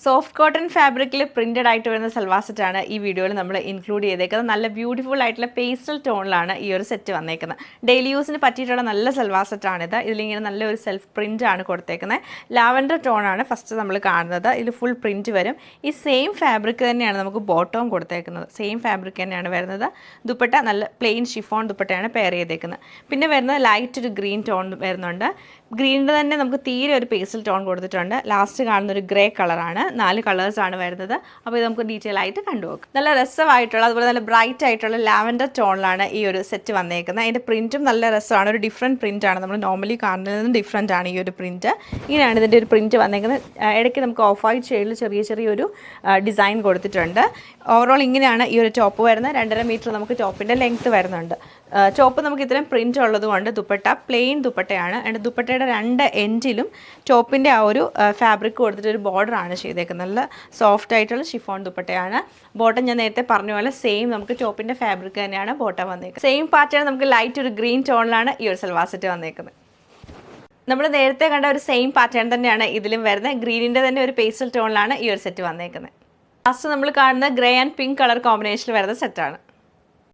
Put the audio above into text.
Soft cotton ഫാബ്രിക്കിൽ printed ആയിട്ട് വരുന്ന സൽവാർ സെറ്റാണ് ഈ വീഡിയോയിൽ നമ്മൾ ഇൻക്ലൂഡ് ചെയ്തേക്കുന്നത്. നല്ല ബ്യൂട്ടിഫുൾ ആയിട്ടുള്ള പേസ്റ്റൽ ടോണിലാണ് ഈ ഒരു സെറ്റ് വന്നേക്കുന്നത്. ഡെയിലി യൂസിന് പറ്റിയിട്ടുള്ള നല്ല സൽവാർ സെറ്റാണിത്. ഇതിലിങ്ങനെ നല്ലൊരു സെൽഫ് പ്രിന്റ് ആണ് കൊടുത്തേക്കുന്നത്. ലാവൻഡർ ടോണാണ് ഫസ്റ്റ് നമ്മൾ കാണുന്നത്. ഇതിൽ ഫുൾ പ്രിന്റ് വരും. ഈ സെയിം ഫാബ്രിക് തന്നെയാണ് നമുക്ക് ബോട്ടവും കൊടുത്തേക്കുന്നത്. സെയിം ഫാബ്രിക് തന്നെയാണ് വരുന്നത്. ദുപ്പട്ട നല്ല പ്ലെയിൻ ഷിഫോൺ ദുപ്പട്ടയാണ് പെയർ ചെയ്തേക്കുന്നത്. പിന്നെ വരുന്നത് ലൈറ്റ് ഒരു ഗ്രീൻ ടോൺ വരുന്നുണ്ട്. ഗ്രീനിൻ്റെ തന്നെ നമുക്ക് തീരെ ഒരു പേസ്റ്റൽ ടോൺ കൊടുത്തിട്ടുണ്ട്. ലാസ്റ്റ് കാണുന്ന ഒരു ഗ്രേ കളറാണ്. 4 കളേഴ്സാണ് വരുന്നത്. അപ്പോൾ ഇത് നമുക്ക് ഡീറ്റെയിൽ ആയിട്ട് കണ്ടുപോകും. നല്ല രസമായിട്ടുള്ള അതുപോലെ നല്ല ബ്രൈറ്റ് ആയിട്ടുള്ള ലാവൻഡർ ടോണിലാണ് ഈ ഒരു സെറ്റ് വന്നേക്കുന്നത്. അതിൻ്റെ പ്രിൻറ്റും നല്ല രസമാണ്. ഒരു ഡിഫറെൻറ്റ് പ്രിൻ്റാണ്. നമ്മൾ നോർമലി കാണുന്നതിൽ നിന്ന് ഡിഫറെൻ്റ് ആണ് ഈ ഒരു പ്രിൻറ്റ്. ഇങ്ങനെയാണ് ഇതിൻ്റെ ഒരു പ്രിൻറ്റ് വന്നേക്കുന്നത്. ഇടയ്ക്ക് നമുക്ക് ഓഫ് വൈറ്റ് ഷെയ്ഡിൽ ചെറിയൊരു ഡിസൈൻ കൊടുത്തിട്ടുണ്ട്. ഓവറോൾ ഇങ്ങനെയാണ് ഈ ഒരു ടോപ്പ് വരുന്നത്. 2.5 മീറ്റർ നമുക്ക് ടോപ്പിൻ്റെ ലെങ്ത്ത് വരുന്നുണ്ട്. ടോപ്പ് നമുക്ക് ഇത്രയും പ്രിൻ്റ് ഉള്ളതുകൊണ്ട് ദുപ്പട്ട പ്ലെയിൻ ദുപ്പട്ടയാണ്. ആൻഡ് ദുപ്പട്ടയുടെ 2 എൻഡിലും ടോപ്പിൻ്റെ ആ ഒരു ഫാബ്രിക് കൊടുത്തിട്ട് ഒരു ബോർഡറാണ് ചെയ്തേക്കുന്നത്. നല്ല സോഫ്റ്റ് ആയിട്ടുള്ള ഷിഫോൺ ദുപ്പട്ടയാണ്. ബോട്ടം ഞാൻ നേരത്തെ പറഞ്ഞ പോലെ സെയിം നമുക്ക് ടോപ്പിൻ്റെ ഫാബ്രിക് തന്നെയാണ് ബോട്ടം വന്നേക്കുന്നത്. സെയിം പാറ്റേൺ നമുക്ക് ലൈറ്റ് ഒരു ഗ്രീൻ ടോണിലാണ് ഈ ഒരു സൽവാർ സെറ്റ് വന്നേക്കുന്നത്. നമ്മൾ നേരത്തെ കണ്ട ഒരു സെയിം പാറ്റേൺ തന്നെയാണ് ഇതിലും വരുന്നത്. ഗ്രീനിൻ്റെ തന്നെ ഒരു പേസ്റ്റൽ ടോണിലാണ് ഈ ഒരു സെറ്റ് വന്നേക്കുന്നത്. ലാസ്റ്റ് നമ്മൾ കാണുന്ന ഗ്രേ ആൻഡ് പിങ്ക് കളർ കോമ്പിനേഷനിൽ വരുന്ന സെറ്റാണ്.